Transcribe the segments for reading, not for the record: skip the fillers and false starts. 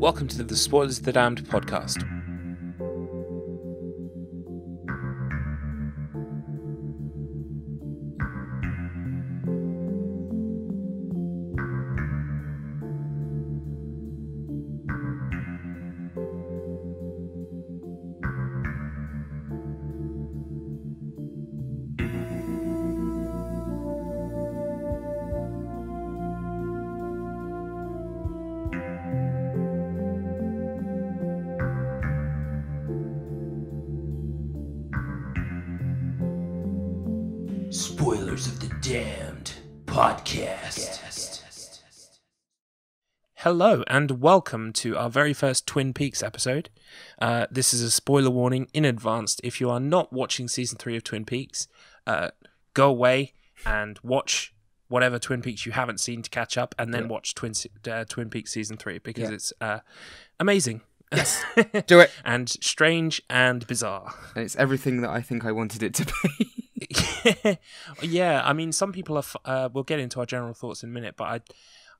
Welcome to the Spoilers of the Damned podcast. Spoilers of the Damned podcast. Hello and welcome to our very first Twin Peaks episode. This is a spoiler warning in advance. If you are not watching season 3 of Twin Peaks, go away and watch whatever Twin Peaks you haven't seen to catch up, and then watch Twin Peaks season 3 because it's amazing. Yes, do it. And strange and bizarre. And it's everything that I think I wanted it to be. Yeah, I mean, some people are. We'll get into our general thoughts in a minute, but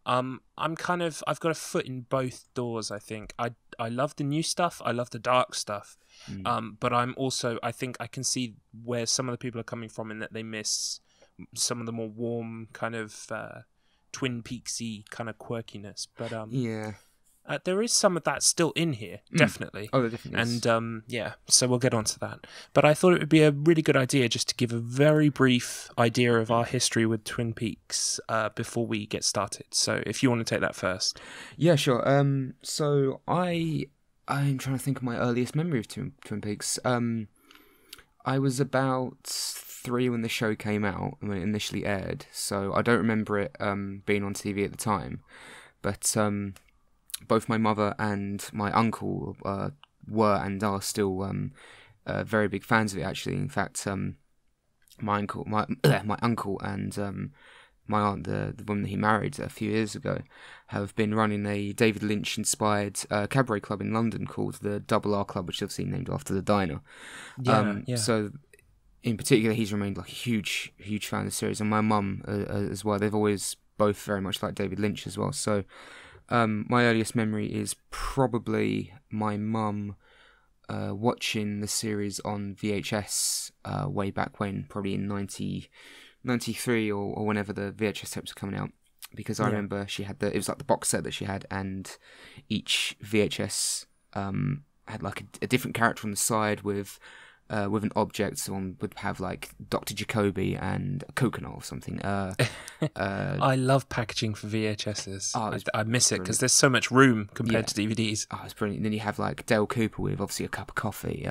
I've got a foot in both doors. I think I love the new stuff. I love the dark stuff. But I think I can see where some of the people are coming from in that they miss some of the more warm kind of Twin Peaksy kind of quirkiness. But yeah. There is some of that still in here, definitely. Oh, there definitely is. And so we'll get onto that. But I thought it would be a really good idea just to give a very brief idea of our history with Twin Peaks before we get started. So if you want to take that first. Yeah, sure. So I'm trying to think of my earliest memory of Twin Peaks. I was about 3 when the show came out, when it initially aired. So I don't remember it being on TV at the time. But both my mother and my uncle were and are still very big fans of it. Actually, in fact, my uncle and my aunt, the woman that he married a few years ago, have been running a David Lynch-inspired cabaret club in London called the Double R Club, which is obviously named after the diner. Yeah. So, in particular, he's remained like a huge fan of the series, and my mum as well. They've always both very much liked David Lynch as well. So. My earliest memory is probably my mum watching the series on VHS way back when, probably in 93 or whenever the VHS tapes were coming out. Because I remember she had it was like the box set that she had, and each VHS had like a different character on the side with an object. So one would have like Dr. Jacoby and a coconut or something. I love packaging for VHSs. I miss it because brilliant. there's so much room compared to DVDs. Oh, it's brilliant. And then you have like Dale Cooper with obviously a cup of coffee.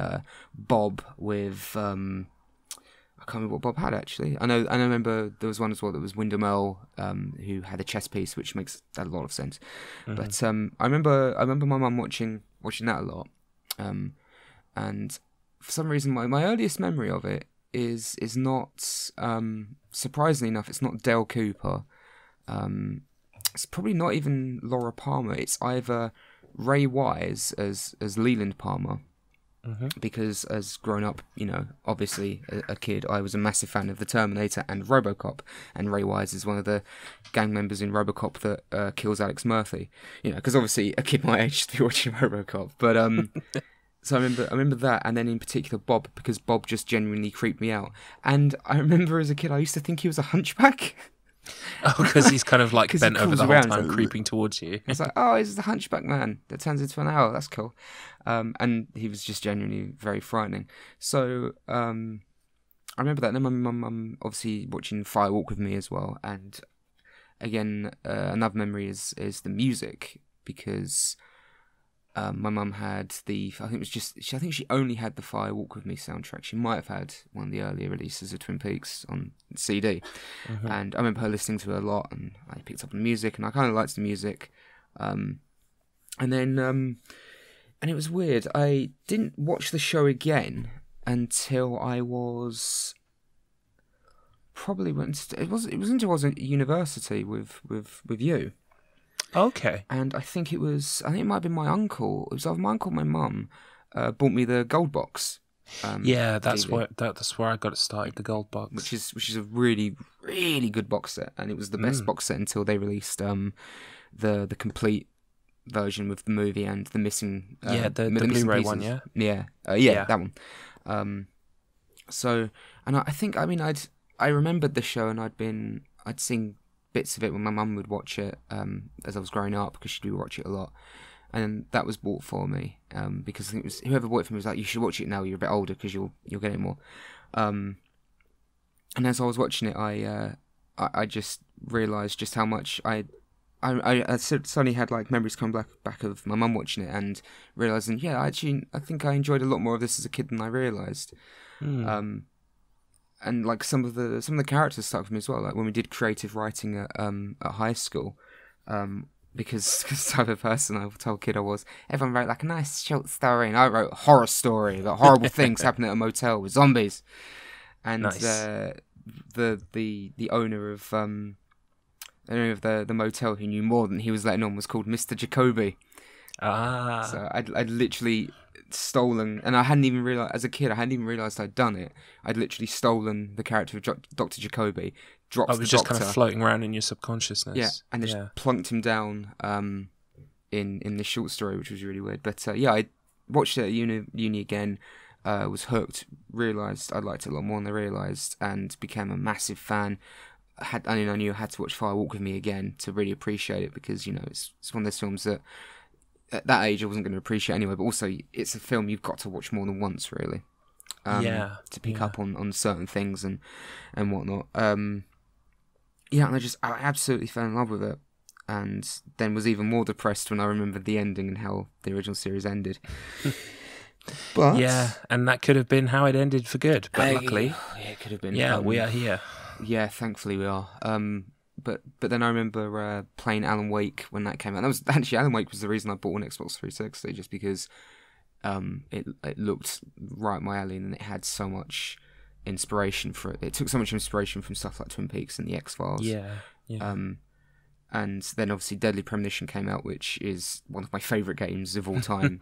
Bob with I can't remember what Bob had actually. I remember there was one as well that was Wyndham Earle, who had a chess piece, which makes a lot of sense. Mm-hmm. But I remember my mum watching that a lot, and for some reason, my earliest memory of it is not, surprisingly enough, it's not Dale Cooper. It's probably not even Laura Palmer. It's either Ray Wise as Leland Palmer, because as grown up, obviously a kid, I was a massive fan of The Terminator and RoboCop, and Ray Wise is one of the gang members in RoboCop that kills Alex Murphy. Because obviously a kid my age should be watching RoboCop, but So I remember that, and then in particular Bob, because Bob just genuinely creeped me out. And I remember as a kid, I used to think he was a hunchback. Oh, because he's kind of like bent over the whole time, creeping towards you. It's like, oh, he's the hunchback man that turns into an owl. That's cool. And he was just genuinely very frightening. So I remember that. And then my mum obviously watching Fire Walk with Me as well. And again, another memory is the music, because my mum had I think she only had the Fire Walk With Me soundtrack. She might have had one of the earlier releases of Twin Peaks on CD. And I remember her listening to it a lot, and I picked up on the music, and I kind of liked the music. And then, and it was weird, I didn't watch the show again until I was probably it was until I was at university with you. Okay. And I think it might have been my uncle. It was either my uncle or my mum bought me the gold box. That's where I got it started, the gold box. Which is a really, really good box set. And it was the best box set until they released the complete version with the movie and the missing the missing Blu-ray pieces. one, Yeah, that one. So, and I think, I mean, I remembered the show, and I'd seen bits of it when my mum would watch it as I was growing up, because she do watch it a lot, and that was bought for me because I think it was whoever bought it for me was like, you should watch it now. You're a bit older because you'll get it more. And as I was watching it, I just realised just how much I suddenly had like memories come back of my mum watching it, and realising, I think I enjoyed a lot more of this as a kid than I realised. And like some of the characters stuck with me as well. Like when we did creative writing at high school, because the type of person I told kid I was, everyone wrote like a nice short story, and I wrote a horror story about horrible things happening at a motel with zombies. And nice. The owner of the motel, who knew more than he was letting on, was called Mr. Jacoby. So I'd literally stolen, and I hadn't even realised, as a kid, I'd done it. I'd literally stolen the character of Dr. Jacoby, dropped the doctor. It was just kind of floating around in your subconsciousness. Yeah, and just plunked him down in this short story, which was really weird. But I watched it at uni again, was hooked, realised I liked it a lot more than I realised, and became a massive fan. I knew I had to watch Firewalk with Me again to really appreciate it, because it's one of those films that at that age I wasn't going to appreciate anyway, but also it's a film you've got to watch more than once, really, to pick up on certain things and whatnot. And I absolutely fell in love with it, and then was even more depressed when I remembered the ending and how the original series ended. But and that could have been how it ended for good, but luckily, it could have been. We are here. Yeah, thankfully we are. But then I remember playing Alan Wake when that came out. That was actually, Alan Wake was the reason I bought an Xbox 360, just because it looked right up my alley, and it had so much inspiration for it. It took so much inspiration from stuff like Twin Peaks and the X-Files. Yeah. And then obviously Deadly Premonition came out, which is one of my favourite games of all time.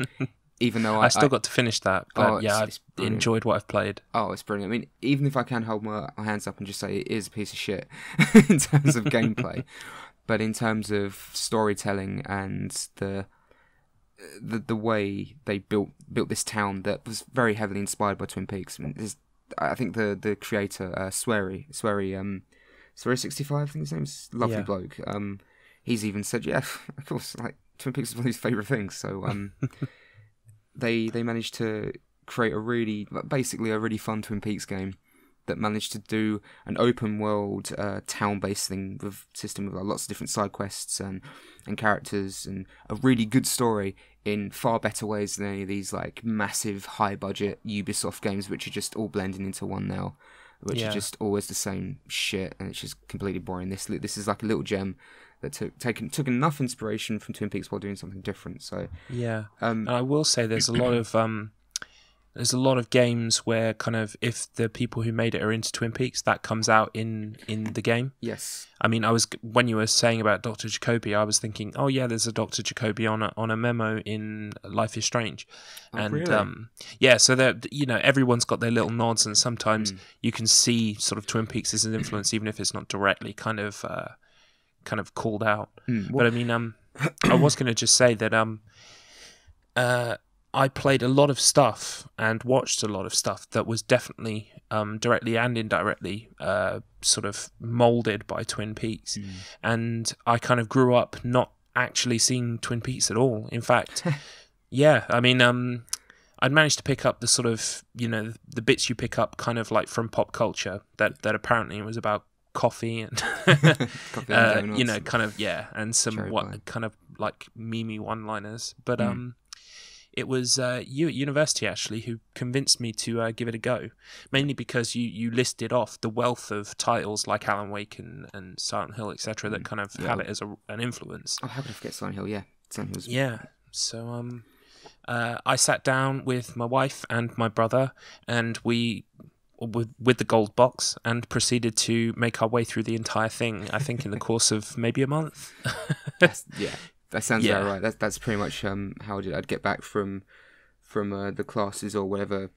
Even though I still got to finish that, but I've enjoyed what I've played. Oh, it's brilliant. I mean, even if I can hold my hands up and just say it is a piece of shit in terms of gameplay, but in terms of storytelling and the way they built this town that was very heavily inspired by Twin Peaks. I mean, I think the creator Swery 65, I think his name's, lovely bloke. He's even said, of course, like Twin Peaks is one of his favourite things. So they managed to create basically a really fun Twin Peaks game that managed to do an open world town-based thing with system with lots of different side quests and characters, and a really good story in far better ways than any of these like massive high budget Ubisoft games, which are just all blending into one now, which are just always the same shit, and it's just completely boring. This is like a little gem that took enough inspiration from Twin Peaks while doing something different. So and I will say there's a lot of games where kind of, if the people who made it are into Twin Peaks, that comes out in the game. Yes. I mean, when you were saying about Dr. Jacoby, I was thinking, oh yeah, there's a Dr. Jacoby on a memo in Life is Strange. And really? So that everyone's got their little nods, and sometimes you can see sort of Twin Peaks as an influence, even if it's not directly kind of called out. But I mean, I was going to just say that I played a lot of stuff and watched a lot of stuff that was definitely directly and indirectly sort of molded by Twin Peaks. And I kind of grew up not actually seeing Twin Peaks at all. In fact, I mean, I'd managed to pick up the sort of, the bits you pick up kind of like from pop culture that apparently was about coffee and kind of and some kind of like meme one-liners, but it was you at university actually who convinced me to give it a go, mainly because you listed off the wealth of titles like Alan Wake and Silent Hill, etc., that kind of have it as an influence. Oh, how could I forget Silent Hill? Silent Hill's... So I sat down with my wife and my brother, and we with the gold box, and proceeded to make our way through the entire thing, I think in the course of maybe a month. That sounds about right. That's pretty much how I'd get back from the classes or whatever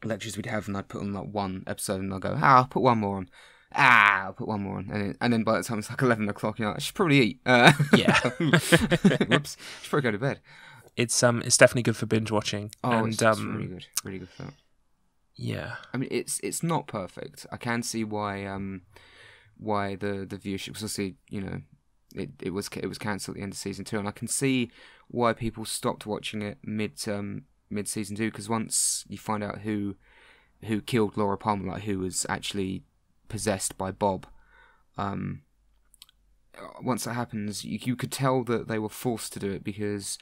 lectures we'd have, and I'd put on like one episode, and I'll go, I'll put one more on, I'll put one more on, and then by the time it's like 11 o'clock, you're like, I should probably eat. Yeah. Whoops, I should probably go to bed. It's definitely good for binge watching. Oh, and, it's really good for that. Yeah. I mean, it's not perfect. I can see why the viewership was obviously, it was cancelled at the end of season 2, and I can see why people stopped watching it mid season 2, because once you find out who killed Laura Palmer, like who was actually possessed by Bob, once that happens, you could tell that they were forced to do it, because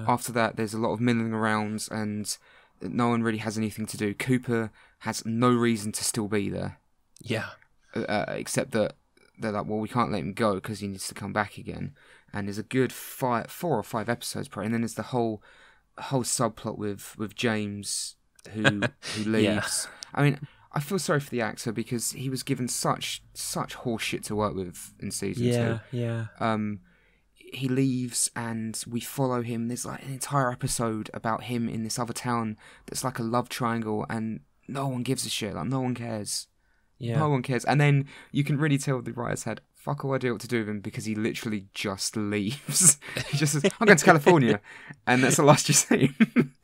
after that there's a lot of milling around and no one really has anything to do. Cooper has no reason to still be there. Yeah. Except that they're like, well, we can't let him go because he needs to come back again. And there's a good 4 or 5 episodes, probably. And then there's the whole subplot with James who leaves. I mean, I feel sorry for the actor because he was given such horseshit to work with in season 2. Yeah. He leaves and we follow him. There's like an entire episode about him in this other town that's like a love triangle, and no one gives a shit. Like, no one cares. Yeah. No one cares. And then you can really tell the writers had fuck all idea what to do with him, because he literally just leaves. He just says, I'm going to California. And that's the last you see him.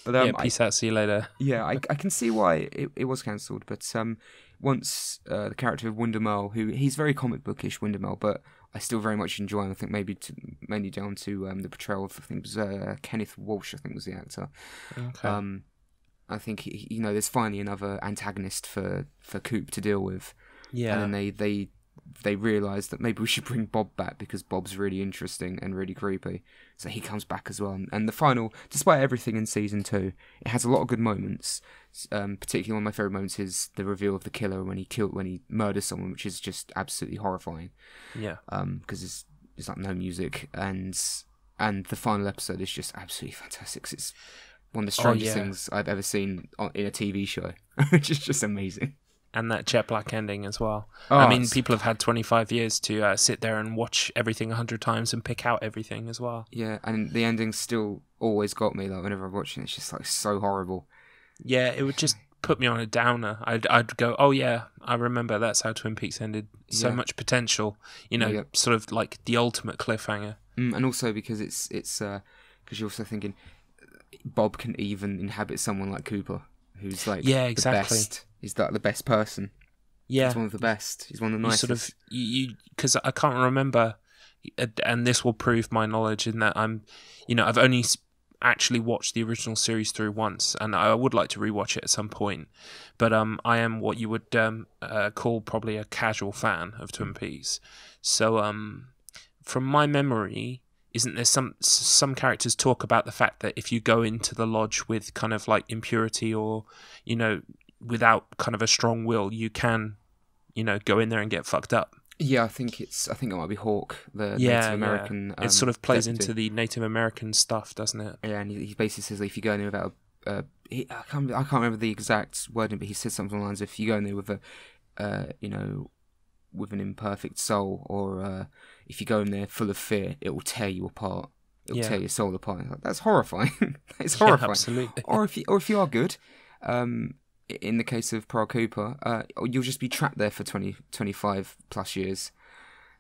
But, peace out, see you later. Yeah, I can see why it was cancelled. But once the character of Windermere, he's very comic bookish, Windermere, but I still very much enjoy him. I think mainly down to the portrayal of, I think it was Kenneth Walsh, I think was the actor. Okay. I think there's finally another antagonist for Coop to deal with. Yeah. And then they realise that maybe we should bring Bob back because Bob's really interesting and really creepy. So he comes back as well. And the final, despite everything in season 2, it has a lot of good moments. Particularly one of my favourite moments is the reveal of the killer when he murders someone, which is just absolutely horrifying. Yeah. Because there's like no music, and the final episode is just absolutely fantastic. It's one of the strangest things I've ever seen in a TV show, which is just amazing. And that jet black ending as well. Oh, I mean, people have had 25 years to sit there and watch everything 100 times and pick out everything as well. Yeah, and the ending still always got me. Like whenever I'm watching it, it's just like so horrible. Yeah, it would just put me on a downer. I'd go, oh yeah, I remember that's how Twin Peaks ended. So much potential, sort of like the ultimate cliffhanger. And also because it's because you're also thinking Bob can even inhabit someone like Cooper, who's like the best. He's like the best person. Yeah, he's one of the best. He's one of the nicest. Because I can't remember, and this will prove my knowledge in that I've only actually watched the original series through once, and I would like to rewatch it at some point. But I am what you would call probably a casual fan of Twin Peaks. So from my memory, isn't there some characters talk about the fact that if you go into the lodge with kind of like impurity or without kind of a strong will, you can go in there and get fucked up? Yeah, I think it might be Hawk, the Native American. It sort of plays into the Native American stuff, doesn't it? Yeah, and he basically says that if you go in there without I can't remember the exact wording, but he says something along the lines of, if you go in there with with an imperfect soul, or if you go in there full of fear, it will tear you apart. It will tear your soul apart. That's horrifying. It's horrifying. Absolutely. Or if you are good, in the case of Pearl Cooper, you'll just be trapped there for 25 plus years.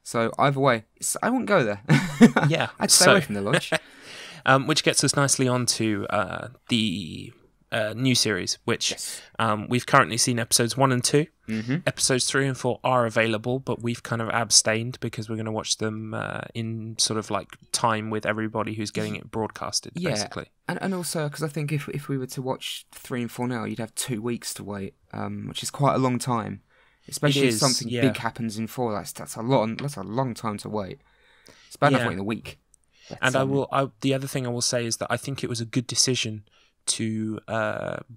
So either way, I wouldn't go there. Yeah, I'd stay away from the lodge. Which gets us nicely on to the new series, which we've currently seen episodes 1 and 2. Mm-hmm. Episodes 3 and 4 are available, but we've kind of abstained because we're going to watch them in sort of like time with everybody who's getting it broadcasted, basically. And also, because I think if we were to watch 3 and 4 now, you'd have 2 weeks to wait, which is quite a long time. Especially if something big happens in 4, that's a long time to wait. It's bad enough waiting a week. And the other thing I will say is that I think it was a good decision to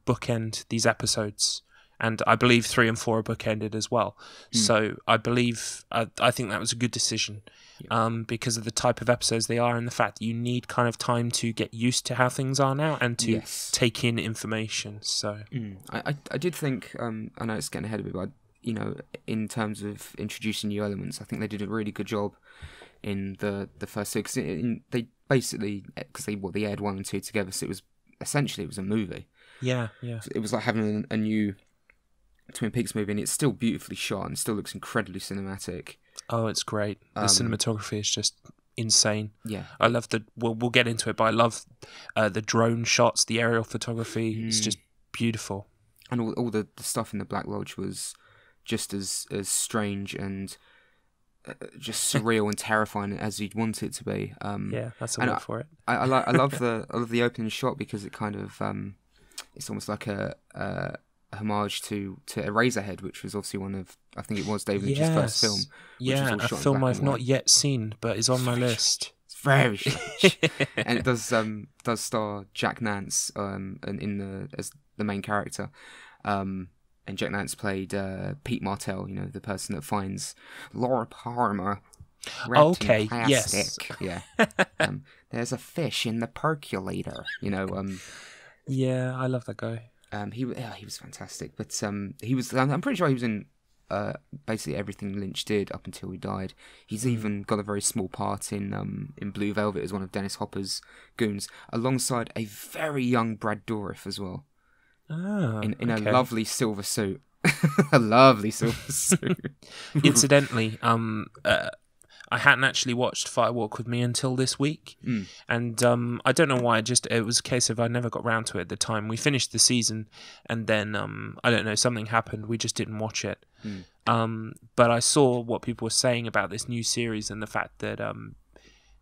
bookend these episodes, and I believe 3 and 4 are bookended as well. So I believe I think that was a good decision, because of the type of episodes they are, and the fact that you need kind of time to get used to how things are now and to take in information. So I did think, I know it's getting ahead of it, but in terms of introducing new elements, I think they did a really good job in the first 2, because they basically, because they aired 1 and 2 together, so it was essentially a movie. Yeah. So it was like having a new Twin Peaks movie, and it's still beautifully shot and still looks incredibly cinematic. Oh, it's great. The cinematography is just insane. Yeah, I love we'll get into it, but I love the drone shots, the aerial photography. It's just beautiful. And all the stuff in the Black Lodge was just as strange and just surreal and terrifying as you'd want it to be. Yeah, that's a word for it. I love the opening shot because it kind of it's almost like a homage to Eraserhead, which was obviously one of, I think it was David Lynch's first film. Yeah, a film I've not yet seen, but is on my list. It's very strange. And it does star Jack Nance as the main character. And Jack Nance played Pete Martell, the person that finds Laura Palmer wrapped in plastic. Yes. Yeah. There's a fish in the percolator. Yeah, I love that guy. He was fantastic, but he was. I'm pretty sure he was in basically everything Lynch did up until he died. He's even got a very small part in Blue Velvet as one of Dennis Hopper's goons, alongside a very young Brad Dourif as well. In a lovely silver suit. A lovely silver suit. Incidentally, I hadn't actually watched Firewalk with Me until this week, and I don't know why. It was a case of I never got round to it at the time. We finished the season, and then I don't know, something happened. We just didn't watch it. But I saw what people were saying about this new series and the fact that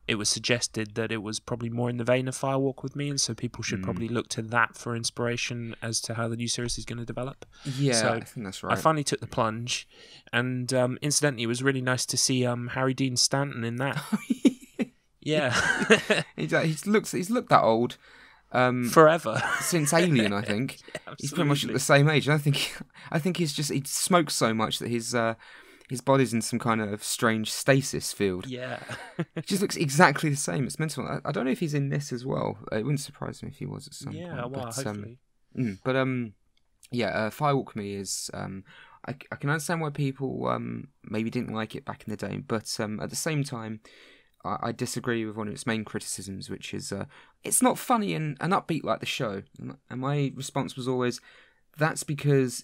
it was suggested that it was probably more in the vein of Firewalk with Me, and so people should probably look to that for inspiration as to how the new series is going to develop. Yeah, so I think that's right. I finally took the plunge, and incidentally, it was really nice to see Harry Dean Stanton in that. Yeah, he's looked that old forever since Alien. I think he's pretty much at the same age. I think he smokes so much that his body's in some kind of strange stasis field. Yeah. He just looks exactly the same. It's mental. I don't know if he's in this as well. It wouldn't surprise me if he was at some point. Yeah, well, hopefully. Firewalk with Me is... I can understand why people maybe didn't like it back in the day, but at the same time, I disagree with one of its main criticisms, which is it's not funny and upbeat like the show. And my response was always, that's because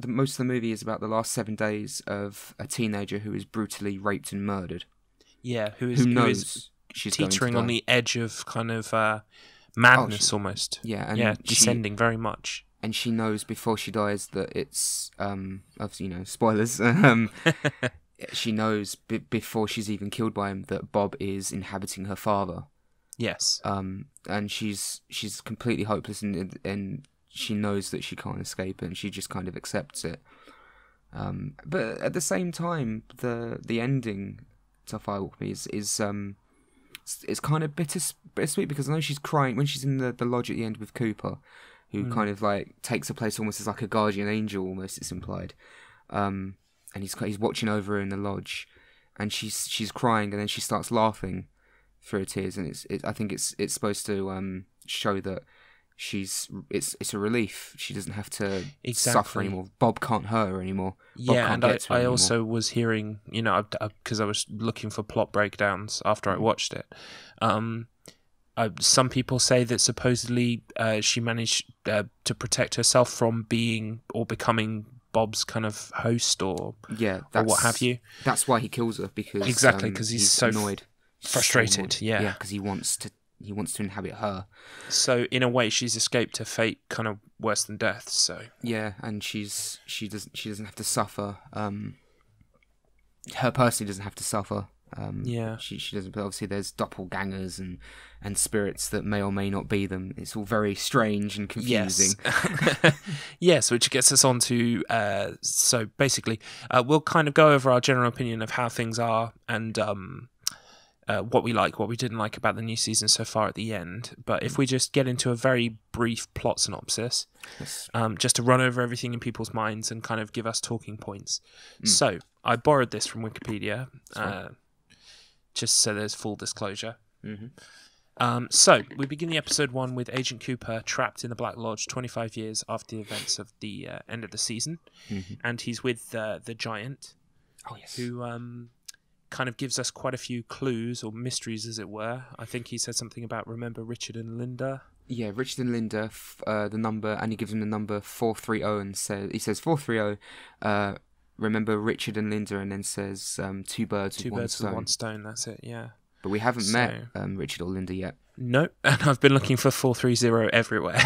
most of the movie is about the last 7 days of a teenager who is brutally raped and murdered. Yeah, who knows she's teetering on the edge of kind of madness almost. Yeah, and descending very much. And she knows before she dies that it's obviously, spoilers. She knows before she's even killed by him that Bob is inhabiting her father. Yes. And she's completely hopeless and she knows that she can't escape it, and she just kind of accepts it. But at the same time, the ending to Firewalk with Me is kind of bittersweet, because I know she's crying when she's in the lodge at the end with Cooper, who kind of like takes her place almost as like a guardian angel, almost, it's implied. And he's watching over her in the lodge, and she's crying, and then she starts laughing through her tears, and I think it's supposed to show that it's a relief. She doesn't have to suffer anymore. Bob can't hurt her anymore. Yeah, and I also was hearing, because I was looking for plot breakdowns after I watched it. Some people say that supposedly she managed to protect herself from being or becoming Bob's kind of host or what have you. That's why he kills her, because because he's so annoyed, frustrated. Yeah, because he wants to inhabit her. So in a way, she's escaped a fate kind of worse than death. So yeah, and she doesn't have to suffer. Her personally doesn't have to suffer. She doesn't. But obviously, there's doppelgangers and spirits that may or may not be them. It's all very strange and confusing. Yes, yes, which gets us on to. So basically, we'll kind of go over our general opinion of how things are and. What we like, what we didn't like about the new season so far at the end. But if we just get into a very brief plot synopsis, just to run over everything in people's minds and kind of give us talking points. So I borrowed this from Wikipedia, just so there's full disclosure. So we begin the episode 1 with Agent Cooper trapped in the Black Lodge 25 years after the events of the end of the season, and he's with the Giant, who kind of gives us quite a few clues or mysteries, as it were. I think he said something about remember Richard and Linda. Yeah, Richard and Linda, the number, and he gives them the number 430 and says 430. Remember Richard and Linda, and then says two birds with one stone. That's it. Yeah. But we haven't met Richard or Linda yet. Nope, and I've been looking for 430 everywhere.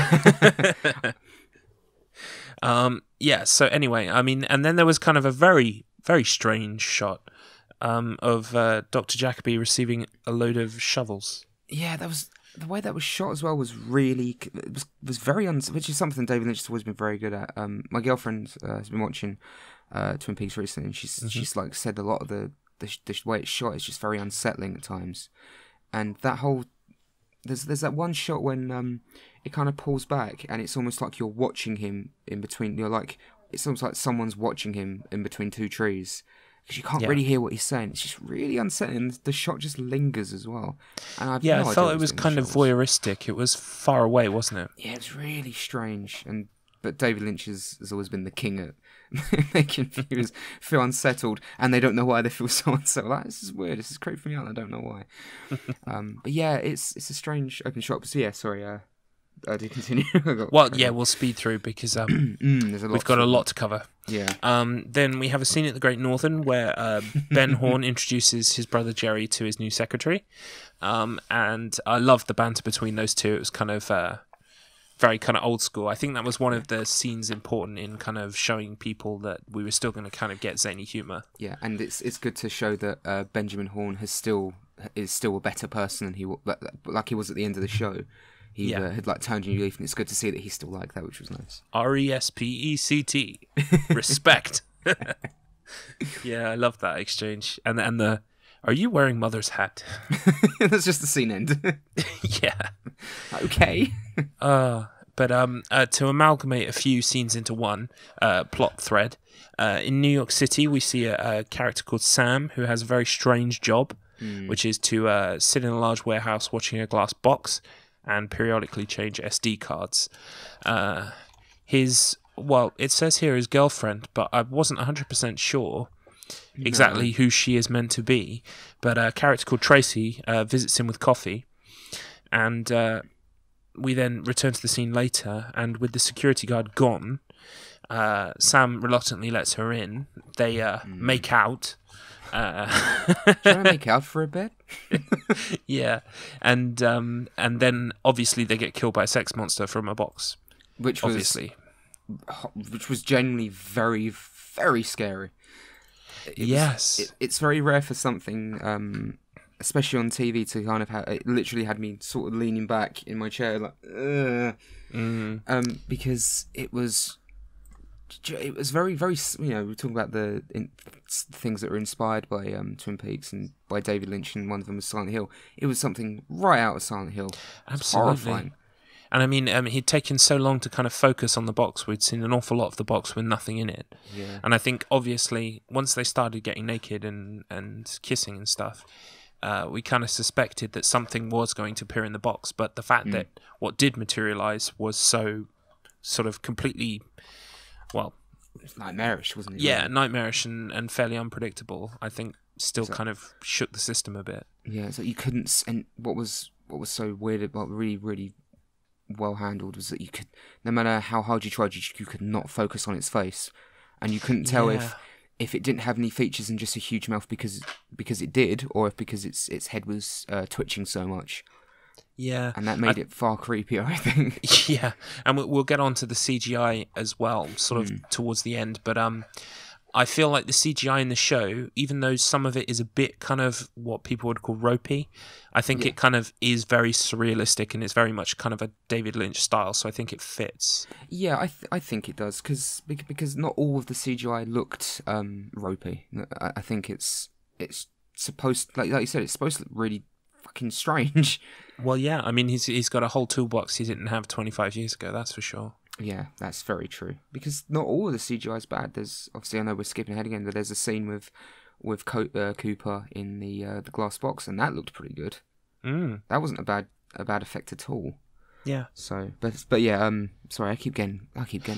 Yeah. So anyway, I mean, and then there was kind of a very, very strange shot of Dr. Jacobi receiving a load of shovels. Yeah, that was. The way that was shot as well was really was very which is something David Lynch has always been very good at. My girlfriend has been watching Twin Peaks recently, and she's like said a lot of the way it's shot is just very unsettling at times. And that whole there's that one shot when it kind of pulls back, and it's almost like you're watching him in between. It's almost like someone's watching him in between two trees. Because you can't really hear what he's saying. It's just really unsettling. The shot just lingers as well. And I felt it was kind of voyeuristic. It was far away, wasn't it? Yeah, it was really strange. But David Lynch has always been the king at making viewers feel unsettled, and they don't know why they feel so unsettled. Like, this is weird. This is creeping me out. I don't know why. But yeah, it's a strange open shot. So yeah, sorry. Do continue. We'll speed through because we've got a lot to cover. Yeah. Then we have a scene at the Great Northern where Ben Horne introduces his brother Jerry to his new secretary, and I loved the banter between those two. It was kind of very kind of old school. I think that was one of the scenes important in kind of showing people that we were still going to kind of get zany humour. Yeah, and it's good to show that Benjamin Horne is still a better person than he was at the end of the show. He had turned a new leaf, and it's good to see that he's still like that, which was nice. RESPECT, respect. Yeah, I love that exchange, and the are you wearing Mother's hat? That's just the scene end. Yeah. Okay. But to amalgamate a few scenes into one plot thread, in New York City we see a character called Sam who has a very strange job, which is to sit in a large warehouse watching a glass box and periodically change SD cards. It says here his girlfriend, but I wasn't 100% sure exactly who she is meant to be. But a character called Tracy visits him with coffee, and we then return to the scene later, and with the security guard gone, Sam reluctantly lets her in. They make out. Trying to make out for a bit. Yeah, and then obviously they get killed by a sex monster from a box, which was genuinely very, very scary. It's very rare for something, especially on TV, to kind of it literally had me sort of leaning back in my chair like, because it was very, very, we're talking about the things that were inspired by Twin Peaks and by David Lynch, and one of them was Silent Hill. It was something right out of Silent Hill. Absolutely. Horrifying. And I mean, he'd taken so long to kind of focus on the box. We'd seen an awful lot of the box with nothing in it. Yeah. And I think, obviously, once they started getting naked and kissing and stuff, we kind of suspected that something was going to appear in the box. But the fact that what did materialise was so sort of completely, it's nightmarish, wasn't it? Yeah, nightmarish and fairly unpredictable, I think still kind of shook the system a bit. Yeah, so you couldn't... And what was so weird about really, really well handled was that you could, no matter how hard you tried, you could not focus on its face, and you couldn't tell if it didn't have any features and just a huge mouth because it did, or if because its head was twitching so much. Yeah, and that made it far creepier, I think. Yeah, and we'll get on to the CGI as well, sort of towards the end. But I feel like the CGI in the show, even though some of it is a bit kind of what people would call ropey, I think it kind of is very surrealistic, and it's very much kind of a David Lynch style. So I think it fits. Yeah, I think it does because not all of the CGI looked ropey. I think it's supposed, like you said, it's supposed to look really fucking strange. Well, yeah, I mean, he's got a whole toolbox he didn't have 25 years ago, that's for sure. Yeah, that's very true. Because not all of the CGI is bad. There's, obviously, I know we're skipping ahead again, but there's a scene with Cooper in the glass box, and that looked pretty good. That wasn't a bad effect at all. Yeah. So, but yeah, sorry, I keep getting.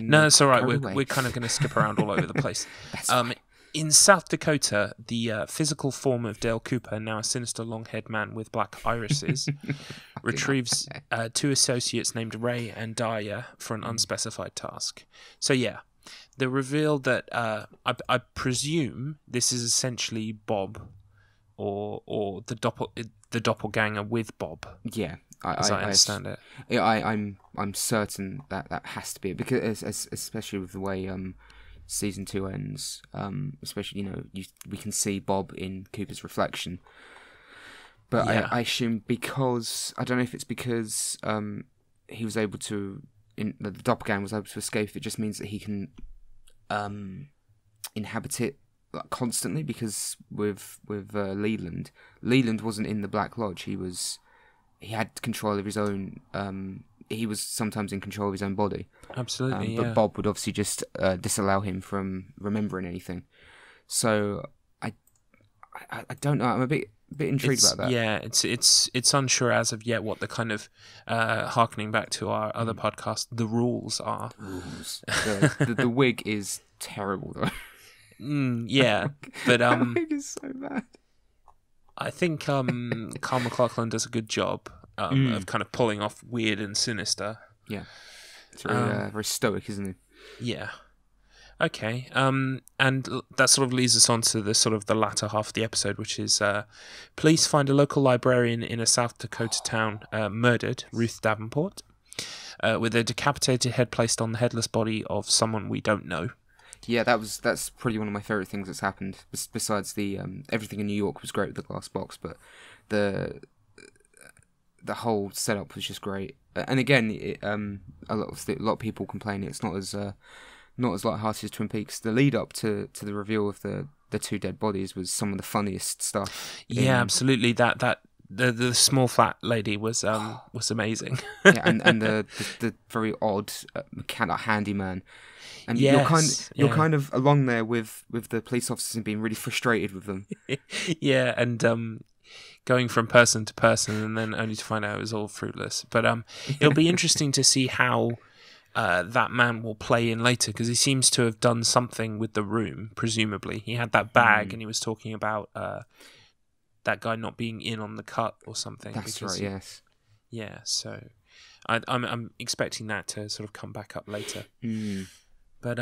No, it's all right. We're kind of going to skip around all over the place. That's fine. In South Dakota, the physical form of Dale Cooper, now a sinister long-haired man with black irises, retrieves two associates named Ray and Daya for an unspecified task. So yeah, the reveal that I presume this is essentially Bob, or the doppelganger with Bob. Yeah, as I understand it. Yeah, I'm certain that has to be it, because especially with the way season 2 ends, especially we can see Bob in Cooper's reflection. But yeah. I assume, because I don't know if it's because he was able to, the doppelganger was able to escape. It just means that he can inhabit it constantly, because with Leland wasn't in the Black Lodge. He had control of his own. He was sometimes in control of his own body. Absolutely, but Bob would obviously just disallow him from remembering anything. So I don't know. I'm a bit intrigued about that. Yeah, it's unsure as of yet what the kind of harkening back to our other podcast, the rules are. Rules. The wig is terrible though. Yeah, but the wig is so bad. I think Carl MacLachlan does a good job of kind of pulling off weird and sinister. Yeah, it's very stoic, isn't he? Yeah. Okay. And that sort of leads us on to the latter half of the episode, which is police find a local librarian in a South Dakota town murdered, Ruth Davenport, with a decapitated head placed on the headless body of someone we don't know. Yeah, that's probably one of my favourite things that's happened. Besides the everything in New York was great with the glass box, but the whole setup was just great. And again, a lot of people complain it's not as lighthearted as Twin Peaks. The lead up to the reveal of the two dead bodies was some of the funniest stuff. Yeah, absolutely. The small flat lady was amazing. Yeah, and the very odd handyman. And yes, you're kind of along there with the police officers and being really frustrated with them. Yeah, and going from person to person, and then only to find out it was all fruitless. But it'll be interesting to see how that man will play in later, because he seems to have done something with the room. Presumably, he had that bag, and he was talking about that guy not being in on the cut or something. That's right. Yes. Yeah. So I'm expecting that to sort of come back up later. But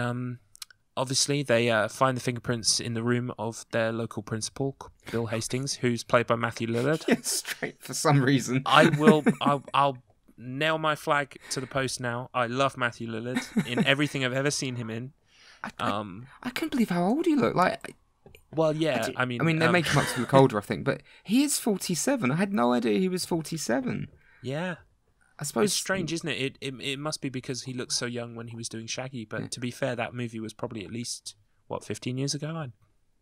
obviously they find the fingerprints in the room of their local principal, Bill Hastings, who's played by Matthew Lillard. Yeah, straight for some reason. I'll nail my flag to the post now. I love Matthew Lillard in everything I've ever seen him in. I couldn't believe how old he looked. Well, yeah. I mean, they make him up to look older, I think, but he is 47. I had no idea he was 47. Yeah. I suppose it's strange, isn't it? It must be because he looked so young when he was doing Shaggy. But to be fair, that movie was probably at least 15 years ago.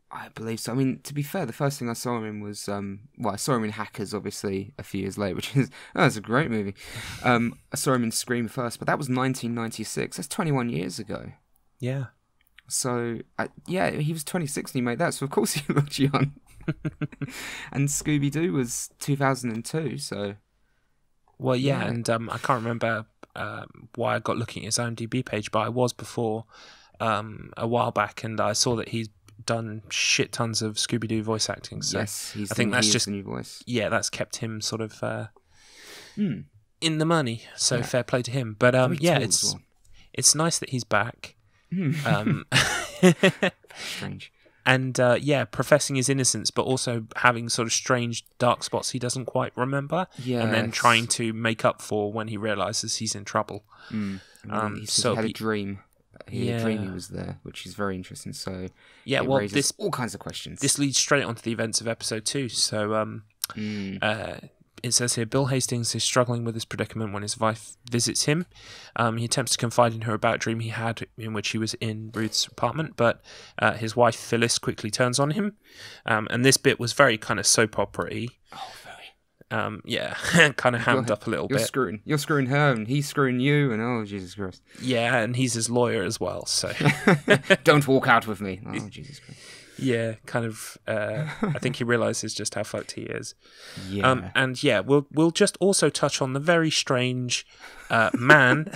I believe so. I mean, to be fair, the first thing I saw him in was I saw him in Hackers, obviously, a few years later, which is that's a great movie. I saw him in Scream first, but that was 1996. That's 21 years ago. Yeah. So he was 26 when he made that. So of course he looked young. And Scooby Doo was 2002. So. Well, yeah, and I can't remember why I got looking at his IMDb page, but I was before a while back, and I saw that he's done shit tons of Scooby-Doo voice acting. So yes, I think that's just the new voice. Yeah, that's kept him sort of in the money. So fair play to him. But it's nice that he's back. Strange. And professing his innocence, but also having sort of strange dark spots he doesn't quite remember, and then trying to make up for when he realizes he's in trouble. He said he had a dream. He had a dream he was there, which is very interesting. So raises all kinds of questions. This leads straight onto the events of episode 2. So it says here, Bill Hastings is struggling with his predicament when his wife visits him. He attempts to confide in her about a dream he had in which he was in Ruth's apartment, but his wife Phyllis quickly turns on him. And this bit was very kind of soap opera-y. Oh, very. Kind of hammed up a little bit. You're screwing her, and he's screwing you, and oh, Jesus Christ. Yeah, and he's his lawyer as well, so. Don't walk out with me. Oh, Jesus Christ. Yeah, kind of. I think he realizes just how fucked he is. Yeah. And yeah, we'll just also touch on the very strange man.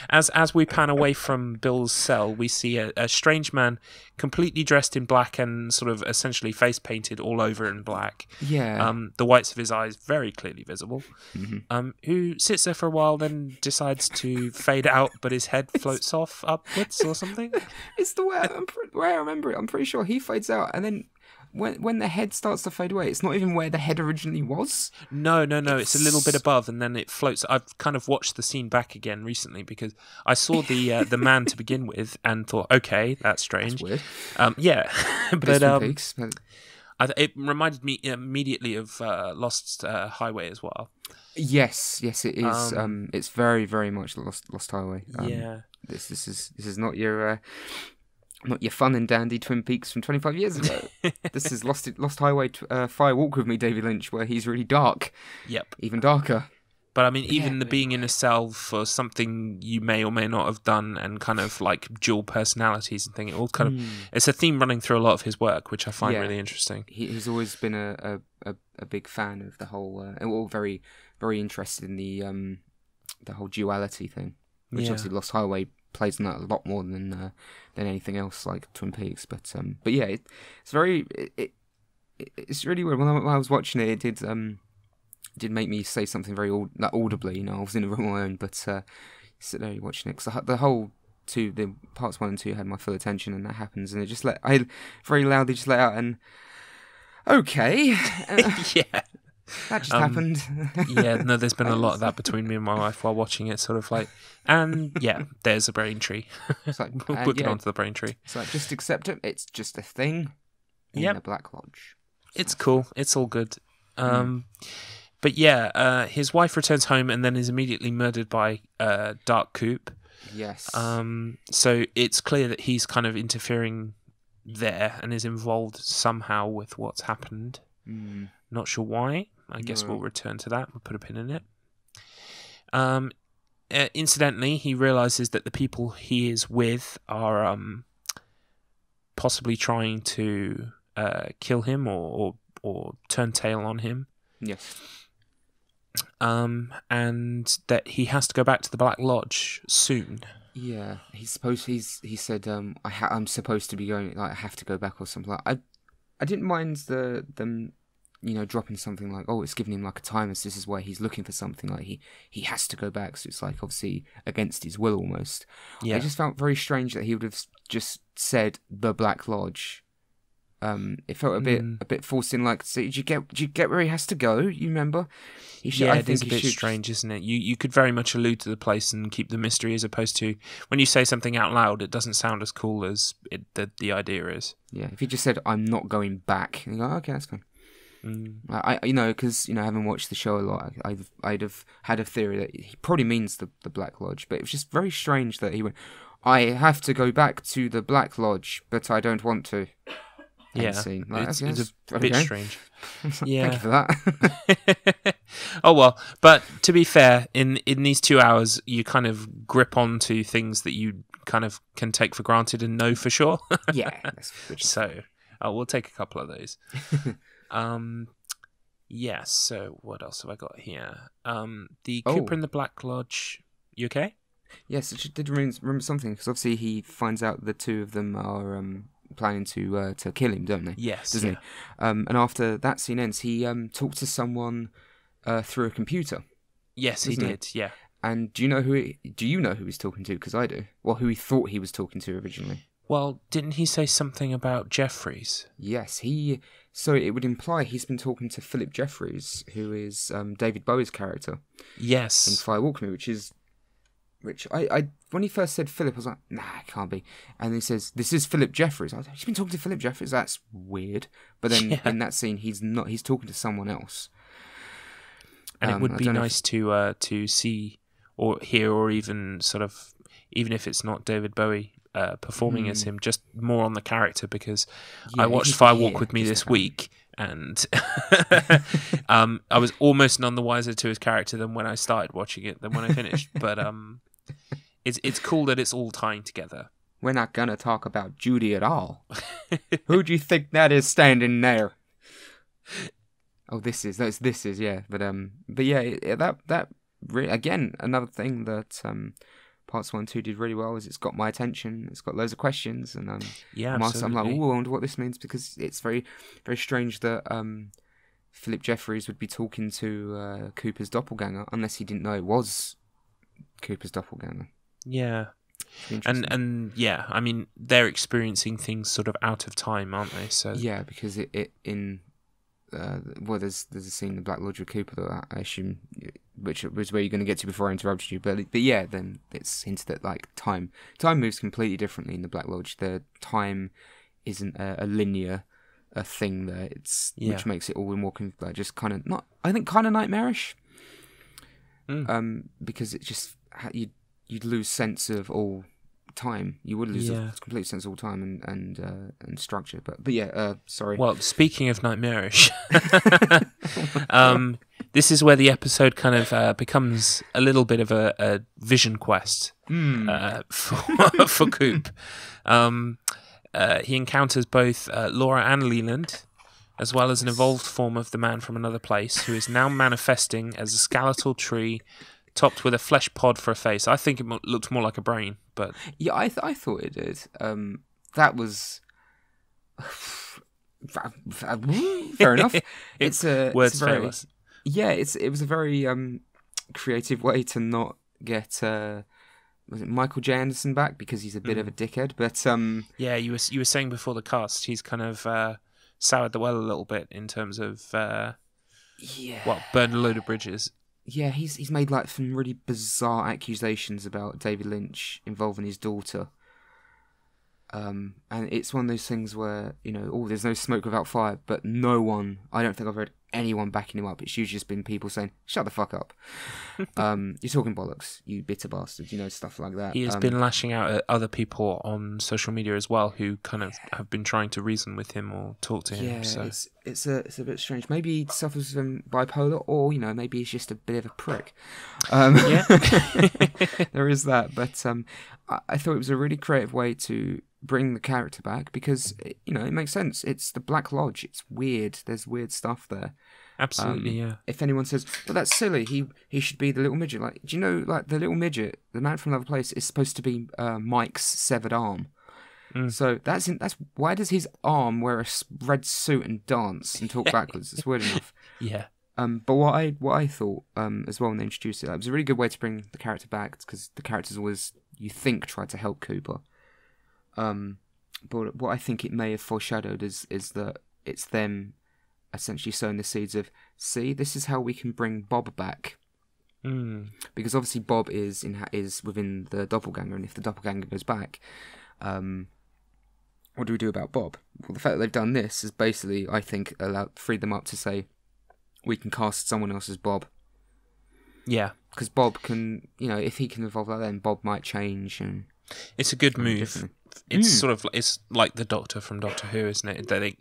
As we pan away from Bill's cell, we see a strange man completely dressed in black and sort of essentially face painted all over in black. Yeah. The whites of his eyes very clearly visible. Mm-hmm. Who sits there for a while, then decides to fade out, but his head floats off upwards or something. It's the way I remember it. I'm pretty sure he fades out, and then when the head starts to fade away, it's not even where the head originally was. No. It's a little bit above, and then it floats. I've kind of watched the scene back again recently because I saw the man to begin with and thought, okay, that's strange. That's weird. Yeah, but Peaks, but... it reminded me immediately of Lost Highway as well. Yes, it is. It's very, very much Lost Highway. Yeah, this is not your fun and dandy Twin Peaks from 25 years ago. This is Lost Highway, Fire Walk with Me, David Lynch, where he's really dark. Yep, even darker. But I mean, even the being in a cell for something you may or may not have done, and kind of like dual personalities and thing, it all kind of it's a theme running through a lot of his work, which I find really interesting. He's always been a big fan of the whole, and all very, very interested in the whole duality thing, which obviously Lost Highway plays on that a lot more than anything else like Twin Peaks. But yeah, it's very it's really weird. When I was watching it, it did make me say something very audibly. You know, I was in a room on my own, but sit there watching it because the whole the parts 1 and 2 had my full attention, and that happens, and I very loudly just let out and okay, yeah. That just happened. Yeah, no, there's been a lot of that between me and my wife while watching it, sort of like, and yeah, there's a brain tree. It's like, we'll get onto the brain tree. It's like, just accept it. It's just a thing in the Black Lodge. It's cool. It's all good. But yeah, his wife returns home and then is immediately murdered by Dark Coop. Yes. So it's clear that he's kind of interfering there and is involved somehow with what's happened. Not sure why. I guess we'll return to that. We'll put a pin in it. Incidentally, he realizes that the people he is with are possibly trying to kill him or turn tail on him. Yes. And that he has to go back to the Black Lodge soon. Yeah, he said I'm supposed to be going. Like, I have to go back or something. Like, I didn't mind them, dropping something like, oh, it's giving him like a time as this is where he's looking for something. Like he has to go back, so it's like obviously against his will almost. Yeah. I just felt very strange that he would have just said the Black Lodge. It felt a bit forced in. Like, so did you get where he has to go? You remember? It is a bit strange, isn't it? You could very much allude to the place and keep the mystery, as opposed to when you say something out loud, it doesn't sound as cool as the idea is. Yeah, if he just said, "I'm not going back," and you go, "Okay, that's fine." Because having watched the show a lot, I'd have had a theory that he probably means the Black Lodge, but it was just very strange that he went, "I have to go back to the Black Lodge, but I don't want to." Yeah, like, it's a bit strange. Yeah, thank you for that. Oh well, but to be fair, in these 2 hours, you kind of grip onto things that you kind of can take for granted and know for sure. Yeah, that's good. So we'll take a couple of those. Yeah. So what else have I got here? The Cooper in the Black Lodge. You okay? Yes, I did remember something because obviously he finds out the two of them are planning to kill him, don't they? Yes. Doesn't he? And after that scene ends, he talks to someone through a computer. Yes, he did. Yeah. And do you know who he's talking to? Because I do. Well, who he thought he was talking to originally. Well, didn't he say something about Jeffries? Yes, so it would imply he's been talking to Philip Jeffries, who is David Bowie's character. Yes. In Fire Walk With Me, which I when he first said Philip, I was like, nah, it can't be. And he says, this is Philip Jeffries. I was like, he's been talking to Philip Jeffries? That's weird. But then in that scene, he's talking to someone else. And it would be nice to see or hear, or even even if it's not David Bowie performing as him, just more on the character, because I watched Fire Walk With Me this week, and I was almost none the wiser to his character than when I started watching it than when I finished. But it's cool that it's all tying together. we're not gonna talk about Judy at all. Who do you think that is standing there? Oh, this is yeah, but yeah, that really, again, another thing that parts 1 and 2 did really well is it's got my attention. It's got loads of questions, and I'm like, oh, I wonder what this means, because it's very, very strange that Philip Jeffries would be talking to Cooper's doppelganger unless he didn't know it was Cooper's doppelganger. Yeah. And yeah, I mean, they're experiencing things sort of out of time, aren't they? So yeah, because there's a scene in the Black Lodge with Cooper that I assume, which was where you're going to get to before I interrupted you, but yeah, then it's hinted that like time moves completely differently in the Black Lodge. The time isn't a linear thing there. Which makes it all more just kind of kind of nightmarish. Because it just you'd lose sense of all time. You would lose a complete sense of all time and structure. But yeah, sorry. Well, speaking of nightmarish, this is where the episode kind of becomes a little bit of a vision quest for Coop. He encounters both Laura and Leland, as well as an evolved form of the man from another place, who is now manifesting as a skeletal tree topped with a flesh pod for a face. I think it looked more like a brain, but yeah, I thought it did. That was fair enough. It's a words very, fail us. Yeah, it was a very creative way to not get was it Michael J. Anderson back, because he's a bit of a dickhead. But yeah, you were saying before the cast, he's kind of soured the well a little bit in terms of burned a load of bridges. Yeah, he's made like some really bizarre accusations about David Lynch involving his daughter. And it's one of those things where, there's no smoke without fire, but no one, I don't think I've heard anyone backing him up. It's usually just been people saying, shut the fuck up. You're talking bollocks, you bitter bastard, stuff like that. He has been lashing out at other people on social media as well, who kind of have been trying to reason with him or talk to him. Yeah, so. It's a bit strange. Maybe he suffers from bipolar, or, maybe he's just a bit of a prick. Yeah. There is that, but I thought it was a really creative way to bring the character back, because it makes sense. It's the Black Lodge. It's weird. There's weird stuff there. Absolutely, yeah. If anyone says, "Well, that's silly. He should be the little midget." Like, do you know, like the little midget, the man from another place, is supposed to be Mike's severed arm. So that's why does his arm wear a red suit and dance and talk backwards? It's weird enough. Yeah. But what I thought as well when they introduced it was a really good way to bring the character back, because the characters always, you think, try to help Cooper. But what I think it may have foreshadowed is that it's them essentially sowing the seeds of, see, this is how we can bring Bob back. Because obviously Bob is within the doppelganger, and if the doppelganger goes back, what do we do about Bob? Well, the fact that they've done this is basically, I think, freed them up to say, we can cast someone else as Bob. Yeah. Because Bob can, if he can evolve like that, then Bob might change. And it's a good move. It's sort of, it's like the Doctor from Doctor Who, isn't it? That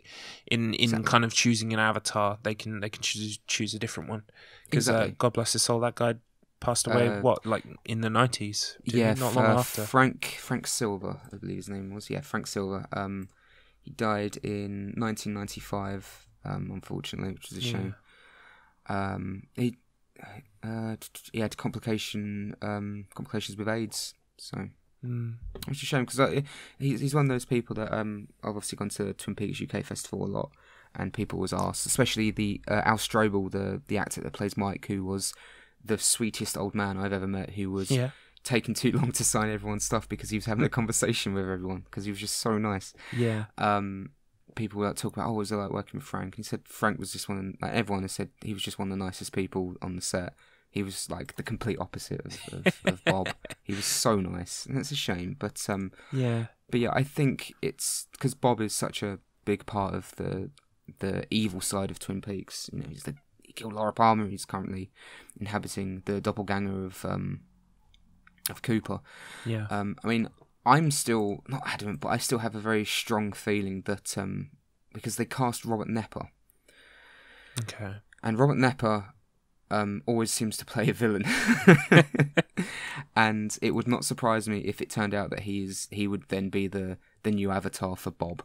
in kind of choosing an avatar, they can choose a different one. Because God bless his soul, that guy passed away. In the 90s? Not long after. Frank Silver, I believe his name was. Yeah, Frank Silver. He died in 1995, unfortunately, which is a shame. He had complications with AIDS, so it's a shame, because he's one of those people that I've obviously gone to Twin Peaks UK Festival a lot, and people was asked, especially the Al Strobel, the actor that plays Mike, who was the sweetest old man I've ever met, who was taking too long to sign everyone's stuff because he was having a conversation with everyone, because he was just so nice. Yeah. People would talk about, was it like working with Frank? And he said Frank was just everyone has said he was just one of the nicest people on the set. He was like the complete opposite of Bob. He was so nice, and it's a shame. But yeah, I think it's because Bob is such a big part of the evil side of Twin Peaks. He killed Laura Palmer. He's currently inhabiting the doppelganger of Cooper. Yeah. I mean, I'm still not adamant, but I still have a very strong feeling that because they cast Robert Nepper. Okay. And Robert Nepper always seems to play a villain. And it would not surprise me if it turned out that he would then be the new avatar for Bob.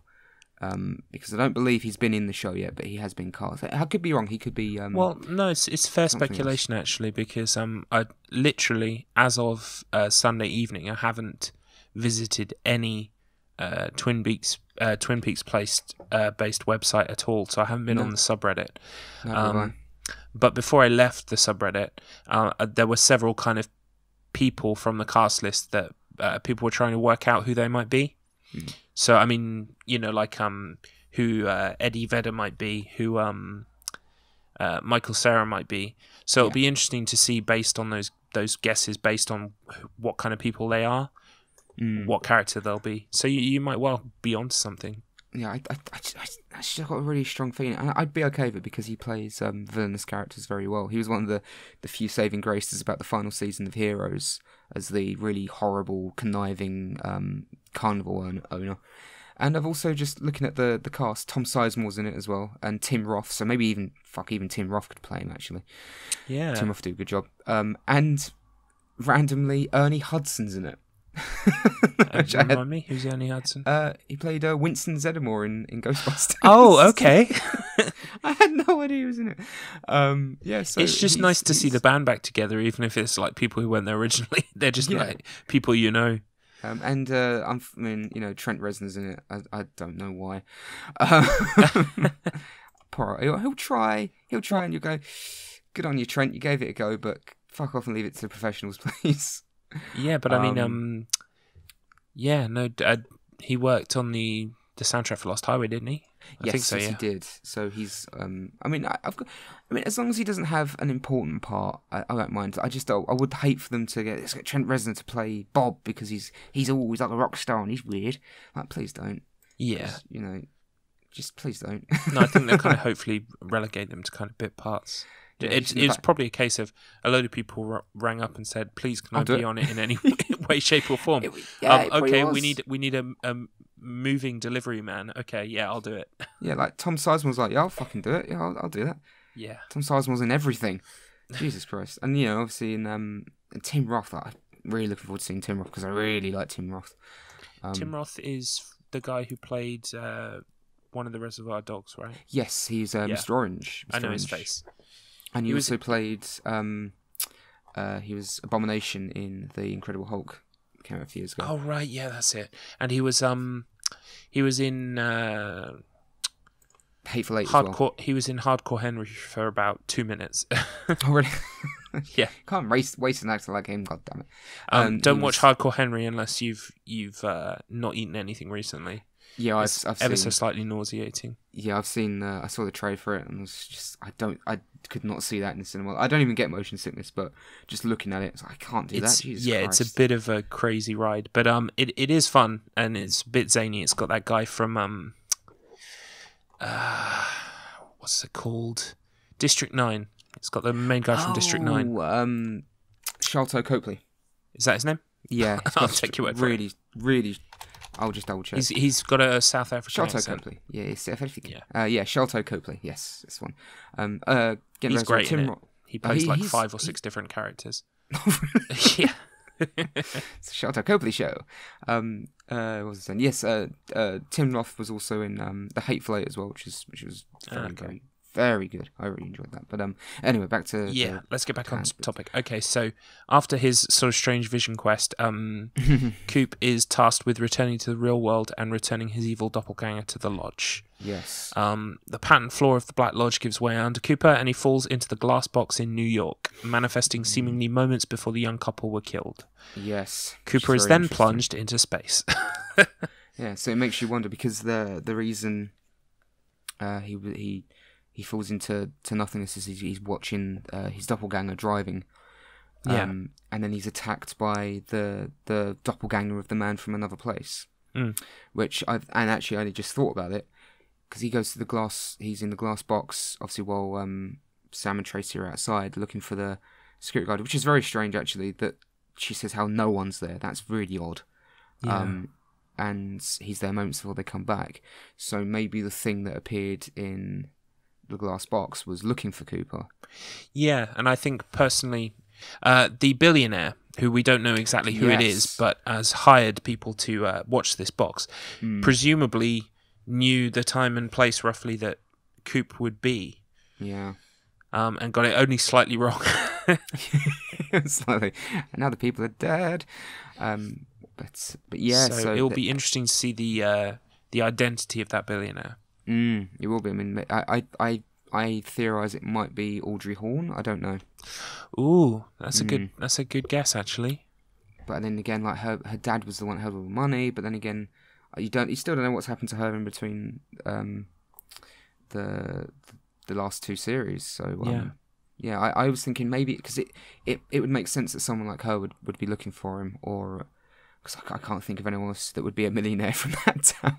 Because I don't believe he's been in the show yet, but he has been cast. I could be wrong. He could be. Well, no, it's fair speculation actually, because I literally, as of Sunday evening, I haven't visited any Twin Peaks based website at all, so I haven't been on the subreddit. But before I left the subreddit, there were several kind of people from the cast list that people were trying to work out who they might be. So I mean, like who Eddie Vedder might be, who Michael Cera might be. So it'll be interesting to see, based on those guesses, based on what kind of people they are, what character they'll be. So you might well be onto something. Yeah, I just got a really strong feeling. I'd be okay with it because he plays villainous characters very well. He was one of the few saving graces about the final season of Heroes as the really horrible, conniving carnival owner. And I've also just looking at the cast. Tom Sizemore's in it as well, and Tim Roth. So maybe even Tim Roth could play him actually. Yeah, Tim Roth do a good job. And randomly, Ernie Hudson's in it. Remind me, who's Ernie Hudson? He played Winston Zeddemore in Ghostbusters. Oh, okay. I had no idea he was in it. So it's just nice to see the band back together, even if it's like people who weren't there originally. They're just like people you know. Trent Reznor's in it. I don't know why. Poor, he'll try, and you go, good on you, Trent. You gave it a go, but fuck off and leave it to the professionals, please. Yeah, but I mean, he worked on the soundtrack for Lost Highway, didn't he? I think so, yes, he did. So he's, as long as he doesn't have an important part, I don't mind. I would hate for them to get Trent Reznor to play Bob because he's always like a rock star and he's weird. Like, please don't. Yeah. Just please don't. No, I think they'll kind of hopefully relegate them to kind of bit parts. Yeah, it's probably a case of a load of people rang up and said, "Please, can I be on it in any way, shape, or form?" Okay, we need a moving delivery man. Okay, yeah, I'll do it. Yeah, like Tom Sizemore was like, "Yeah, I'll fucking do it. Yeah, I'll do that." Yeah, Tom Sizemore's in everything. Jesus Christ, and obviously in Tim Roth, I'm really looking forward to seeing Tim Roth because I really like Tim Roth. Tim Roth is the guy who played one of the Reservoir Dogs, right? Yes, he's Mr. Orange. I know his face. And he also played. He was Abomination in The Incredible Hulk. Came out a few years ago. Oh right, yeah, that's it. And he was in Hateful Eight. Hardcore. As well. He was in Hardcore Henry for about 2 minutes. Oh really? Yeah. Can't waste an actor like him. God damn it. Don't watch Hardcore Henry unless you've not eaten anything recently. Yeah, I've ever seen, so slightly nauseating. Yeah, I've seen. I saw the trailer for it, and was just I could not see that in the cinema. I don't even get motion sickness, but just looking at it, I can't do that. Jesus Christ. It's a bit of a crazy ride, but it is fun and it's a bit zany. It's got that guy from what's it called? District 9. It's got the main guy from District 9. Sharlto Copley. Is that his name? Yeah, I'll take your word for it. Really. I'll just double check. He's got a South African Sharlto accent. Copley. Yeah, it's South African. Yeah. Sharlto Copley. Yes, this one. He's great in it. He plays 5 or 6 different characters. Yeah. It's a Sharlto Copley show. What was I saying? Yes, Tim Roth was also in The Hateful Eight as well, which was very, very good. I really enjoyed that. But anyway, back to let's get back on topic. Okay, so after his sort of strange vision quest, Coop is tasked with returning to the real world and returning his evil doppelganger to the lodge. Yes. The patterned floor of the Black Lodge gives way under Cooper, and he falls into the glass box in New York, manifesting seemingly moments before the young couple were killed. Yes. Cooper is then plunged into space. Yeah, so it makes you wonder because the reason he falls into nothingness as he's watching his doppelganger driving. And then he's attacked by the doppelganger of the man from another place. Which I only just thought about it because he goes to the glass. He's in the glass box, obviously, while Sam and Tracy are outside looking for the security guard, which is very strange actually. That she says how no one's there. That's really odd. Yeah. And he's there moments before they come back. So maybe the thing that appeared in the glass box was looking for Cooper. Yeah, and I think personally, The billionaire, who we don't know exactly who it is, but has hired people to watch this box, presumably knew the time and place roughly that Coop would be. Yeah. And got it only slightly wrong. Slightly. And now the people are dead. But yeah. So it'll be interesting to see the identity of that billionaire. It will be. I mean, I theorise it might be Audrey Horne. I don't know. Ooh, that's a good guess actually. But then again, like her dad was the one who had all the money. But then again, you still don't know what's happened to her in between the last two series. So yeah, I was thinking maybe because it would make sense that someone like her would be looking for him, or because I can't think of anyone else that would be a millionaire from that town,